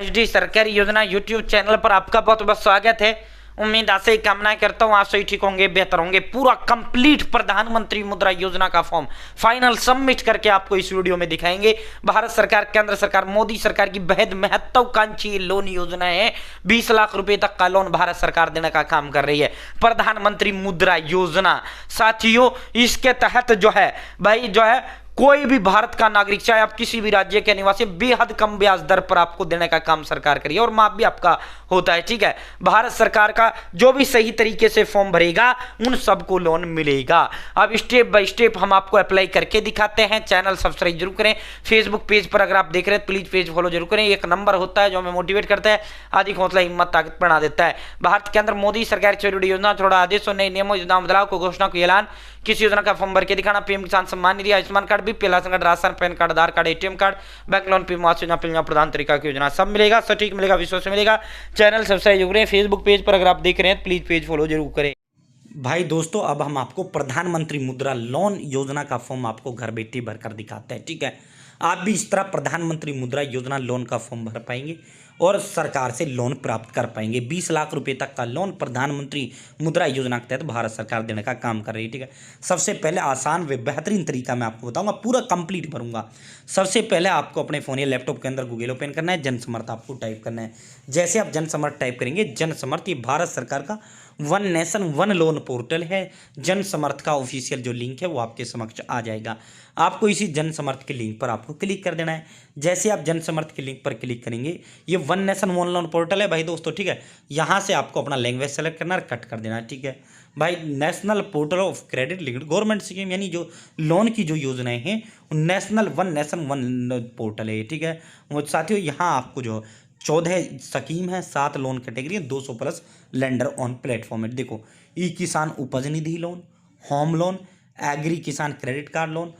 HD सरकारी योजना YouTube channel पर आपका बहुत बहुत स्वागत है। उम्मीद आशा कामना करता हूँ आप सही ठीक होंगे, बेहतर होंगे। पूरा कंप्लीट प्रधानमंत्री मुद्रा योजना का फॉर्म फाइनल सबमिट करके आपको इस वीडियो में दिखाएंगे। भारत सरकार, केंद्र सरकार, मोदी सरकार की बेहद महत्वाकांक्षी लोन योजना है। 20 लाख रुपए तक का लोन भारत सरकार देने का काम कर रही है, प्रधानमंत्री मुद्रा योजना। साथियों, इसके तहत जो है भाई जो है कोई भी भारत का नागरिक, चाहे आप किसी भी राज्य के निवासी, बेहद कम ब्याज दर पर आपको देने का काम सरकार करिए और माफ भी आपका होता है। ठीक है, भारत सरकार का जो भी सही तरीके से फॉर्म भरेगा उन सबको लोन मिलेगा। अब स्टेप बाय स्टेप हम आपको अप्लाई करके दिखाते हैं। चैनल सब्सक्राइब जरूर करें। फेसबुक पेज पर अगर आप देख रहे हैं प्लीज पेज फॉलो जरूर करें। एक नंबर होता है जो हमें मोटिवेट करता है, अधिक हौसला हिम्मत ताकत बना देता है। भारत के अंदर मोदी सरकार की योजना, थोड़ा आदेश और नए नियमों, योजना बदलाव को, घोषणा को ऐलान, किसी योजना का फॉर्म भर के दिखाना, पीएम किसान सम्मान निधि, आयुष्मान कार्ड भी, पहला संकट, ration, PAN card, Aadhaar card, ATM card, bank loan, PM Awas Yojana, प्रधान तरीका की योजना, सब मिलेगा, सटीक मिलेगा, विश्वास से मिलेगा। चैनल सब्सक्राइब जरूर करें। फेसबुक पेज पर अगर आप देख रहे हैं प्लीज पेज फॉलो जरूर करें। भाई दोस्तों, अब हम आपको प्रधानमंत्री मुद्रा लोन योजना का फॉर्म आपको घर बैठे भरकर दिखाते हैं। ठीक है, आप भी इस तरह प्रधानमंत्री मुद्रा योजना लोन का फॉर्म भर पाएंगे और सरकार से लोन प्राप्त कर पाएंगे। 20 लाख रुपए तक का लोन प्रधानमंत्री मुद्रा योजना के तहत भारत सरकार देने का काम कर रही है। ठीक है, सबसे पहले आसान व बेहतरीन तरीका मैं आपको बताऊंगा, पूरा कंप्लीट भरूंगा। सबसे पहले आपको अपने फोन या लैपटॉप के अंदर गूगल ओपन करना है, जन समर्थ आपको टाइप करना है। जैसे आप जन समर्थ टाइप करेंगे, जन समर्थ ये भारत सरकार का one nation one loan portal है। जन समर्थ का ऑफिशियल जो लिंक है वो आपके समक्ष आ जाएगा। आपको इसी जन समर्थ के लिंक पर आपको क्लिक कर देना है। जैसे आप जन समर्थ के लिंक पर क्लिक करेंगे, ये one nation one loan portal है भाई दोस्तों। ठीक है, यहाँ से आपको अपना लैंग्वेज सेलेक्ट करना है, कट कर देना है। ठीक है भाई, national portal of credit linked government scheme, यानी जो लोन की जो योजनाएं हैं national one nation one portal है। ठीक है, वो साथियों यहाँ आपको जो 14 स्कीम है, 7 लोन कैटेगरी है, 200 प्लस लेंडर ऑन प्लेटफॉर्म है। देखो, e Kisan Upaj Nidhi loan, home loan, agri Kisan credit card loan,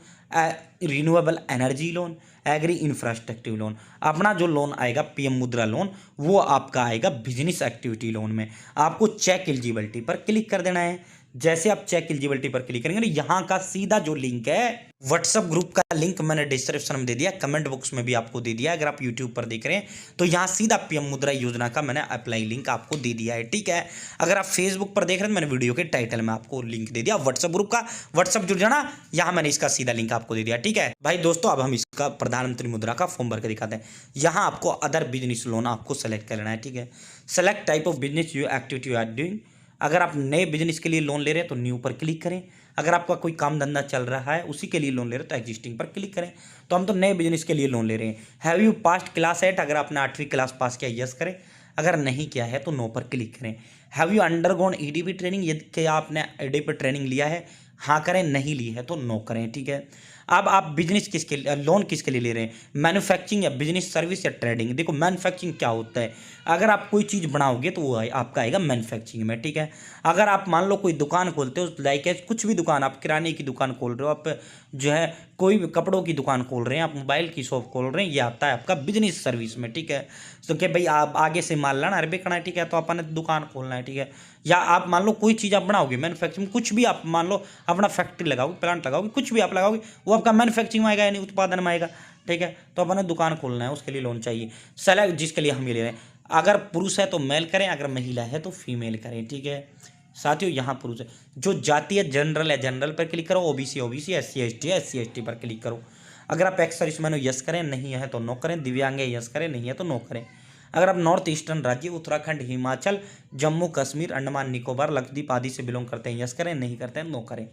renewable energy loan, agri infrastructure loan. अपना जो लोन आएगा पीएम मुद्रा लोन, वो आपका आएगा बिजनेस एक्टिविटी लोन में। आपको चेक एलिजिबिलिटी पर क्लिक कर देना है। जैसे आप चेक एलिजिबिलिटी पर क्लिक करेंगे, यहाँ का सीधा जो लिंक है, व्हाट्सएप ग्रुप का लिंक मैंने डिस्क्रिप्शन में दे दिया, कमेंट बॉक्स में भी आपको दे दिया। अगर आप यूट्यूब पर देख रहे हैं तो यहाँ सीधा पीएम मुद्रा योजना का मैंने अप्लाई लिंक आपको दे दिया है। ठीक है, अगर आप फेसबुक पर देख रहे हैं तो मैंने वीडियो के टाइटल में आपको लिंक दे दिया व्हाट्सएप ग्रुप का। व्हाट्सएप जुड़ जाना, यहाँ मैंने इसका सीधा लिंक आपको दे दिया। ठीक है भाई दोस्तों, अब हम इसका प्रधानमंत्री मुद्रा का फॉर्म भर के दिखाते हैं। यहाँ आपको अदर बिजनेस लोन आपको सेलेक्ट कर लेना है। ठीक है, select type of business you activity you are doing. अगर आप नए बिजनेस के लिए लोन ले रहे हैं तो न्यू पर क्लिक करें। अगर आपका कोई काम धंधा चल रहा है उसी के लिए लोन ले रहे हैं तो एग्जिस्टिंग पर क्लिक करें। तो हम तो नए बिजनेस के लिए लोन ले रहे हैं। हैव यू पास्ट क्लास 8, अगर आपने 8वीं क्लास पास किया यस करें, अगर नहीं किया है तो नो पर क्लिक करें। Have you undergone EDP training, यदि आपने ईडीपी ट्रेनिंग लिया है हाँ करें, नहीं ली है तो नो करें। ठीक है, अब आप बिजनेस किसके लोन किसके लिए ले रहे हैं, मैन्युफैक्चरिंग या बिजनेस सर्विस या ट्रेडिंग। देखो मैन्युफैक्चरिंग क्या होता है, अगर आप कोई चीज़ बनाओगे तो वो आपका आएगा मैन्युफैक्चरिंग में। ठीक है, अगर आप मान लो कोई दुकान खोलते हो, लाइक कुछ भी दुकान, आप किराने की दुकान खोल रहे हो, आप जो है कोई भी कपड़ों की दुकान खोल रहे हैं, आप मोबाइल की शॉप खोल रहे हैं, ये आता है आपका बिजनेस सर्विस में। ठीक है, तो क्या भाई आप आगे से माल लाना है, बेचना है, ठीक है, तो अपने दुकान खोलना है। ठीक है, या आप मान लो कोई चीज़ आप बनाओगे मैन्युफैक्चरिंग, कुछ भी आप मान लो अपना फैक्ट्री लगाओगे, प्लांट लगाओगे, कुछ भी आप लगाओगे वो आपका मैन्युफैक्चरिंग में आएगा, यानी उत्पादन में आएगा। ठीक है, तो अपने दुकान खोलना है, उसके लिए लोन चाहिए। सेलेक्ट जिसके लिए हम ये ले रहे हैं, अगर पुरुष है तो मेल करें, अगर महिला है तो फीमेल करें। ठीक है साथियों, यहाँ पुरुष है, जो जाति है जनरल है जनरल पर क्लिक करो, ओबीसी ओबीसी, एससी एसटी है एससी एसटी पर क्लिक करो। अगर आप एक्स सर्विसमैन हो यस करें, नहीं है तो नो करें। दिव्यांग है यस करें, नहीं है तो नो करें। अगर आप नॉर्थ ईस्टर्न राज्य उत्तराखंड, हिमाचल, जम्मू कश्मीर, अंडमान निकोबार, लक्षद्वीप आदि से बिलोंग करते हैं यस करें, नहीं करते हैं नो करें।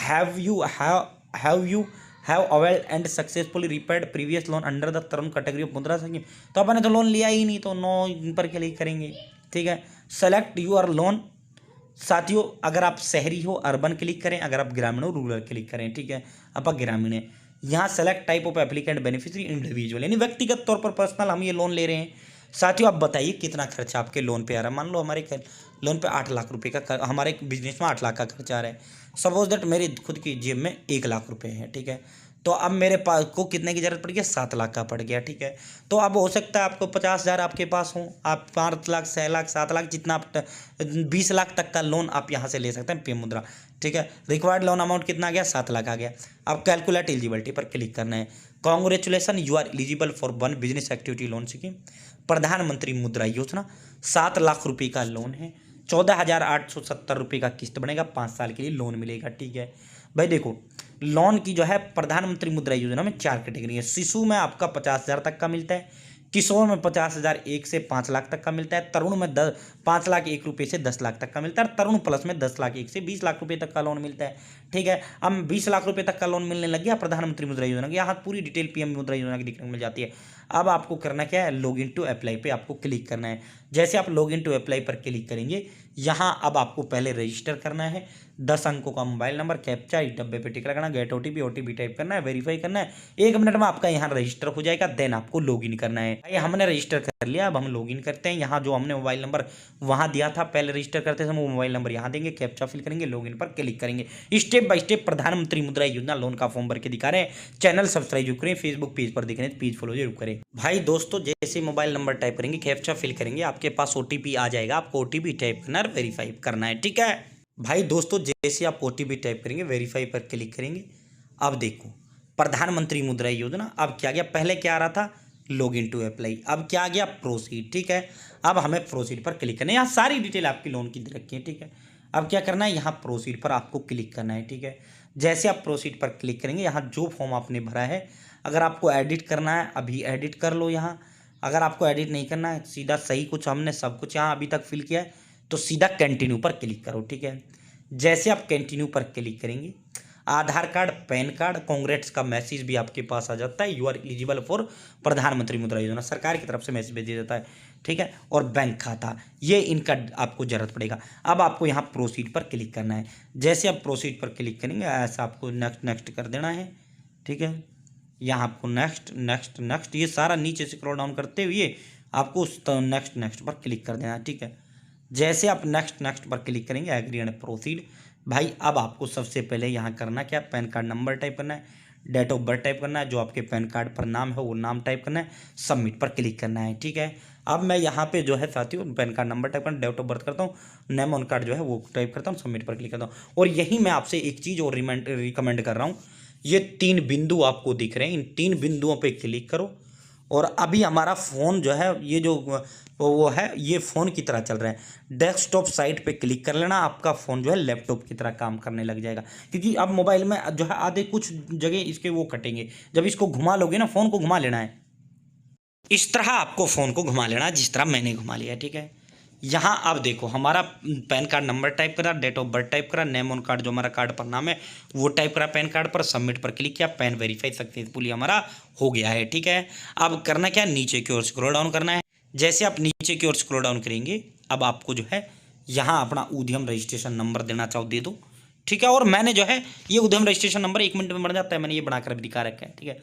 Have you availed and successfully repaid previous loan under the term category of मुद्रा स्कीम, तो अपन ने तो लोन लिया ही नहीं, तो नो इन पर क्लिक करेंगे। ठीक है, सेलेक्ट यूर लोन। साथियों, अगर आप शहरी हो अर्बन क्लिक करें, अगर आप ग्रामीण हो रूरल क्लिक करें। ठीक है, आप ग्रामीण है। यहाँ select type of applicant beneficiary individual, यानी व्यक्तिगत तौर पर पर्सनल हम ये लोन ले रहे हैं। साथियों, आप बताइए कितना खर्चा आपके लोन पे आ रहा है। मान लो हमारे लोन पे 8 लाख रुपए का, हमारे बिजनेस में 8 लाख का खर्चा आ रहा है। सपोज दैट मेरी खुद की जेब में 1 लाख रुपए हैं। ठीक है, तो अब मेरे पास को कितने की जरूरत पड़ गया, 7 लाख का पड़ गया। ठीक है, तो अब हो सकता है आपको 50,000 आपके पास हो, आप 5 लाख 6 लाख 7 लाख जितना आप 20 लाख तक का लोन आप यहाँ से ले सकते हैं पीएम मुद्रा। ठीक है, रिक्वायर्ड लोन अमाउंट कितना आ गया, 7 लाख आ गया। अब कैलकुलेट एलिजिबिलिटी पर क्लिक करना है। Congratulation, you are eligible for one business activity loan scheme. Pradhan Mantri Mudra योजना 7 लाख रुपए का लोन है, 14,870 रुपये का किस्त बनेगा, 5 साल के लिए लोन मिलेगा। ठीक है भाई, देखो लोन की जो है प्रधानमंत्री मुद्रा योजना में 4 कैटेगरी है। शिशु में आपका 50,000 तक का मिलता है, किशोर में 50,000 1 से 5 लाख तक का मिलता है, तरुण में 5 लाख 1 रुपये से 10 लाख तक का मिलता है, तरुण प्लस में 10 लाख 1 से 20 लाख रुपये तक का लोन मिलता है। ठीक है, अब 20 लाख रुपये तक का लोन मिलने लग गया प्रधानमंत्री मुद्रा योजना की। यहाँ पूरी डिटेल पीएम मुद्रा योजना की देखने को मिल जाती है। अब आपको करना क्या है, लॉग इन टू अप्लाई पे आपको क्लिक करना है। जैसे आप लॉग इन टू अप्लाई पर क्लिक करेंगे, यहाँ अब आपको पहले रजिस्टर करना है, 10 अंकों का मोबाइल नंबर, कैप्चा, इस डब्बे पे टिक लगाना, गेट ओटीपी टाइप करना है, वेरीफाई करना है। 1 मिनट में आपका यहाँ रजिस्टर हो जाएगा। देन आपको लॉगिन करना है। भाई हमने रजिस्टर कर लिया, अब हम लॉगिन करते हैं। यहाँ जो हमने मोबाइल नंबर वहाँ दिया था पहले रजिस्टर करते समय, वो मोबाइल नंबर यहाँ देंगे, कैप्चा फिल करेंगे, लॉगिन पर क्लिक करेंगे। स्टेप बाय स्टेप प्रधानमंत्री मुद्रा योजना लोन का फॉर्म भर के दिखा रहे हैं। चैनल सब्सक्राइब करें, फेसबुक पेज पर देख रहे हैं पेज फॉलो जरूर करें। भाई दोस्तों, जैसे मोबाइल नंबर टाइप करेंगे, कैप्चा फिल करेंगे, आपके पास ओटीपी आ जाएगा। आपको ओटीपी टाइप करना है, वेरीफाई करना है। ठीक है भाई दोस्तों, जैसे आप ओटीपी टाइप करेंगे, वेरीफाई पर क्लिक करेंगे। अब देखो प्रधानमंत्री मुद्रा योजना, अब क्या गया, पहले क्या आ रहा था लॉग इन टू अप्लाई, अब क्या आ गया प्रोसीड। ठीक है, अब हमें प्रोसीड पर क्लिक करना है। यहाँ सारी डिटेल आपकी लोन की दे रखी है। ठीक है, अब क्या करना है, यहाँ प्रोसीड पर आपको क्लिक करना है। ठीक है, जैसे आप प्रोसीड पर क्लिक करेंगे, यहाँ जो फॉर्म आपने भरा है, अगर आपको एडिट करना है अभी एडिट कर लो। यहाँ अगर आपको एडिट नहीं करना है, सीधा सही कुछ हमने सब कुछ यहाँ अभी तक फिल किया है, तो सीधा कंटिन्यू पर क्लिक करो। ठीक है, जैसे आप कंटिन्यू पर क्लिक करेंगे, आधार कार्ड, पैन कार्ड, कांग्रेस का मैसेज भी आपके पास आ जाता है। यू आर एलिजिबल फॉर प्रधानमंत्री मुद्रा योजना, सरकार की तरफ से मैसेज भेज दिया जाता है। ठीक है, और बैंक खाता, ये इनका आपको जरूरत पड़ेगा। अब आपको यहाँ प्रोसीड पर क्लिक करना है। जैसे आप प्रोसीड पर क्लिक करेंगे, ऐसा आपको नेक्स्ट नेक्स्ट कर देना है। ठीक है, यहाँ आपको नेक्स्ट नेक्स्ट नेक्स्ट, ये सारा नीचे से स्क्रॉल डाउन करते हुए आपको नेक्स्ट नेक्स्ट पर क्लिक कर देना है। ठीक है, जैसे आप नेक्स्ट नेक्स्ट पर क्लिक करेंगे, एग्री एंड प्रोसीड। भाई अब आपको सबसे पहले यहाँ करना क्या, पैन कार्ड नंबर टाइप करना है, डेट ऑफ बर्थ टाइप करना है, जो आपके पैन कार्ड पर नाम है वो नाम टाइप करना है, सबमिट पर क्लिक करना है। ठीक है, अब मैं यहाँ पे जो है साथियों पैन कार्ड नंबर टाइप करना, डेट ऑफ बर्थ करता हूँ, नेम ऑन कार्ड जो है वो टाइप करता हूँ, सबमिट पर क्लिक करता हूँ। और यही मैं आपसे एक चीज़ और रिकमेंड कर रहा हूँ, ये 3 बिंदु आपको दिख रहे हैं, इन 3 बिंदुओं पर क्लिक करो। और अभी हमारा फ़ोन जो है, ये जो वो है, ये फ़ोन की तरह चल रहा है। डेस्कटॉप साइट पे क्लिक कर लेना, आपका फ़ोन जो है लैपटॉप की तरह काम करने लग जाएगा। क्योंकि अब मोबाइल में जो है आधे कुछ जगह इसके वो कटेंगे, जब इसको घुमा लोगे ना, फ़ोन को घुमा लेना है, इस तरह आपको फ़ोन को घुमा लेना है, जिस तरह मैंने घुमा लिया। ठीक है, यहाँ अब देखो हमारा पैन कार्ड नंबर टाइप करा, डेट ऑफ बर्थ टाइप करा, नेम ऑन कार्ड जो हमारा कार्ड पर नाम है वो टाइप करा पैन कार्ड पर, सबमिट पर क्लिक किया, पैन वेरीफाई सक्सेसफुली हमारा हो गया है। ठीक है, अब करना क्या, नीचे की ओर स्क्रॉल डाउन करना है। जैसे आप नीचे की ओर स्क्रॉल डाउन करेंगे, अब आपको जो है यहाँ अपना उद्यम रजिस्ट्रेशन नंबर देना चाहो दे दो। ठीक है, और मैंने जो है ये उद्यम रजिस्ट्रेशन नंबर 1 मिनट में बन जाता है, मैंने ये बनाकर भी दिखा रखा है। ठीक है,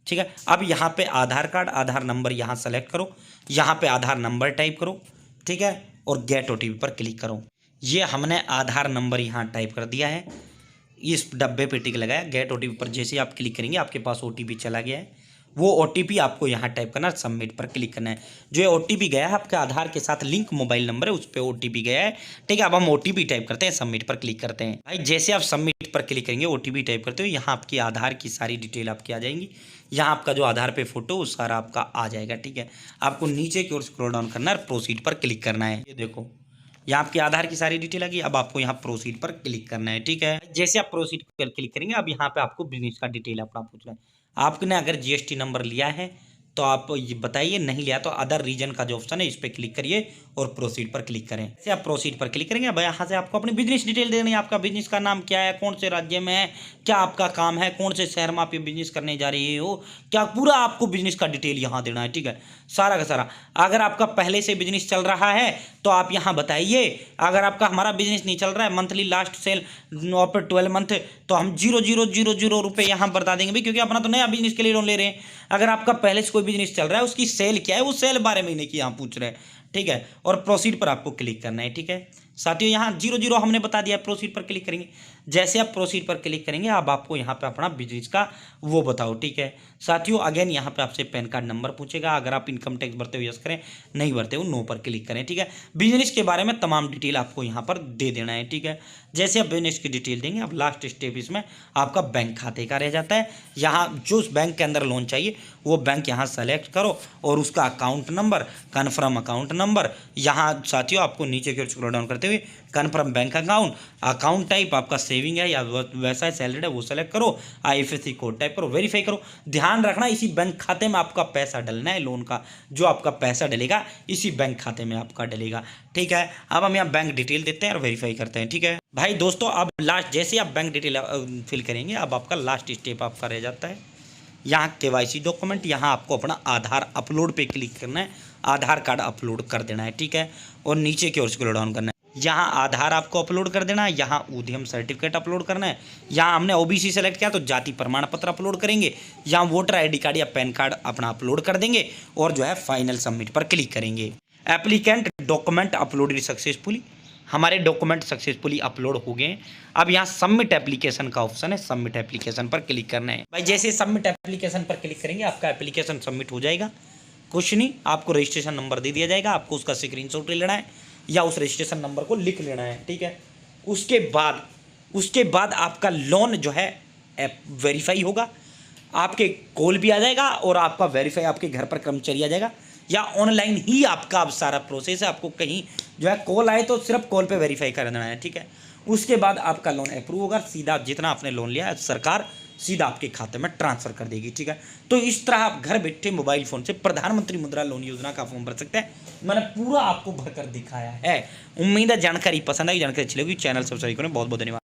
ठीक है, अब यहाँ पे आधार कार्ड, आधार नंबर यहाँ सेलेक्ट करो, यहाँ पे आधार नंबर टाइप करो। ठीक है, और गेट ओटीपी पर क्लिक करो। ये हमने आधार नंबर यहाँ टाइप कर दिया है, इस डब्बे पे टिक लगाया। गेट ओटीपी पर जैसे आप क्लिक करेंगे, आपके पास ओटीपी चला गया है, वो ओटीपी आपको यहाँ टाइप करना है, सबमिट पर क्लिक करना है। जो ये ओटीपी गया है आपके आधार के साथ लिंक मोबाइल नंबर है, उस पर ओटीपी गया है। ठीक है, अब हम ओटीपी टाइप करते हैं, सबमिट पर क्लिक करते हैं। भाई जैसे आप सबमिट पर क्लिक करेंगे, ओटीपी टाइप करते हो, यहाँ आपकी आधार की सारी डिटेल आपकी आ जाएंगी। यहाँ आपका जो आधार पे फोटो वो सारा आपका आ जाएगा। ठीक है, आपको नीचे की ओर स्क्रॉल डाउन करना है, प्रोसीड पर क्लिक करना है। ये देखो यहाँ आपके आधार की सारी डिटेल आ गई। अब आपको यहाँ प्रोसीड पर क्लिक करना है। ठीक है, जैसे आप प्रोसीड पर क्लिक करेंगे, अब यहाँ पे आपको बिजनेस का डिटेल अपना पूछ रहा है। आपने अगर जीएसटी नंबर लिया है तो आप ये बताइए, नहीं लिया तो अदर रीजन का जो ऑप्शन है इस पर क्लिक करिए और प्रोसीड पर क्लिक करें। जैसे आप प्रोसीड पर क्लिक करेंगे, अब यहाँ से आपको अपनी बिजनेस डिटेल देनी है। आपका बिजनेस का नाम क्या है, कौन से राज्य में है, क्या आपका काम है, कौन से शहर में आप ये बिजनेस करने जा रहे हो, क्या पूरा आपको बिजनेस का डिटेल यहाँ देना है। ठीक है, सारा का सारा। अगर आपका पहले से बिजनेस चल रहा है तो आप यहाँ बताइए। अगर आपका हमारा बिजनेस नहीं चल रहा है, monthly last sale of 12 month, तो हम 0,000 रुपये यहाँ बता देंगे भी, क्योंकि अपना तो नया बिजनेस के लिए लोन ले रहे हैं। अगर आपका पहले से कोई बिजनेस चल रहा है, उसकी सेल क्या है, वो सेल 12 महीने की यहाँ पूछ रहे हैं। ठीक है, और प्रोसीड पर आपको क्लिक करना है। ठीक है साथियों, यहाँ 0,0 हमने बता दिया, प्रोसीड पर क्लिक करेंगे। जैसे आप प्रोसीड पर क्लिक करेंगे, अब आपको यहाँ पे अपना बिजनेस का वो बताओ। ठीक है साथियों अगेन यहाँ पे आपसे पैन कार्ड नंबर पूछेगा। अगर आप इनकम टैक्स भरते हो यस करें, नहीं भरते हो नो पर क्लिक करें। ठीक है, बिजनेस के बारे में तमाम डिटेल आपको यहाँ पर दे देना है। ठीक है, जैसे आप बिजनेस की डिटेल देंगे, अब लास्ट स्टेप इसमें आपका बैंक खाते का रह जाता है। यहाँ जो उस बैंक के अंदर लोन चाहिए वो बैंक यहाँ सेलेक्ट करो और उसका account number, confirm account number, यहाँ साथियों आपको नीचे की ओर स्क्रॉल डाउन करते हुए confirm bank account, account type आपका सेविंग है या वैसा है सैलरी है वो सेलेक्ट करो, IFSC कोड टाइप करो, वेरीफाई करो। ध्यान रखना इसी बैंक खाते में आपका पैसा डलना है, लोन का जो आपका पैसा डलेगा इसी बैंक खाते में आपका डलेगा। ठीक है, अब हम यहाँ बैंक डिटेल देते हैं और वेरीफाई करते हैं। ठीक है भाई दोस्तों, अब लास्ट जैसे आप बैंक डिटेल फिल करेंगे, अब आपका लास्ट स्टेप आपका रह जाता है यहाँ KYC डॉक्यूमेंट। यहाँ आपको अपना आधार अपलोड पे क्लिक करना है, आधार कार्ड अपलोड कर देना है। ठीक है, और नीचे की ओर स्क्रॉल डाउन करना है, यहाँ आधार आपको अपलोड कर देना है, यहाँ उद्यम सर्टिफिकेट अपलोड करना है, यहाँ हमने OBC सेलेक्ट किया तो जाति प्रमाण पत्र अपलोड करेंगे, यहाँ वोटर ID कार्ड या पैन कार्ड अपना अपलोड कर देंगे और जो है फाइनल सबमिट पर क्लिक करेंगे। एप्लीकेंट डॉक्यूमेंट अपलोडेड सक्सेसफुली, हमारे डॉक्यूमेंट सक्सेसफुली अपलोड हो गए। अब यहाँ सबमिट एप्लीकेशन का ऑप्शन है, सबमिट एप्लीकेशन पर क्लिक करना है। भाई जैसे सबमिट एप्लीकेशन पर क्लिक करेंगे आपका एप्लीकेशन सबमिट हो जाएगा। कुछ नहीं, आपको रजिस्ट्रेशन नंबर दे दिया जाएगा, आपको उसका स्क्रीनशॉट लेना है या उस रजिस्ट्रेशन नंबर को लिख लेना है। ठीक है, उसके बाद आपका लोन जो है वेरीफाई होगा, आपके कॉल भी आ जाएगा और आपका वेरीफाई आपके घर पर कर्मचारी आ जाएगा या ऑनलाइन ही आपका अब सारा प्रोसेस है। आपको कहीं जो है कॉल आए तो सिर्फ कॉल पे वेरीफाई कर देना है। ठीक है, उसके बाद आपका लोन अप्रूव होगा, सीधा जितना आपने लोन लिया है सरकार सीधा आपके खाते में ट्रांसफर कर देगी। ठीक है, तो इस तरह आप घर बैठे मोबाइल फोन से प्रधानमंत्री मुद्रा लोन योजना का फॉर्म भर सकते हैं। मैंने पूरा आपको भरकर दिखाया है। उम्मीद है जानकारी पसंद आई, जानकारी अच्छी लगी, चैनल सब्सक्राइब करें। बहुत बहुत धन्यवाद।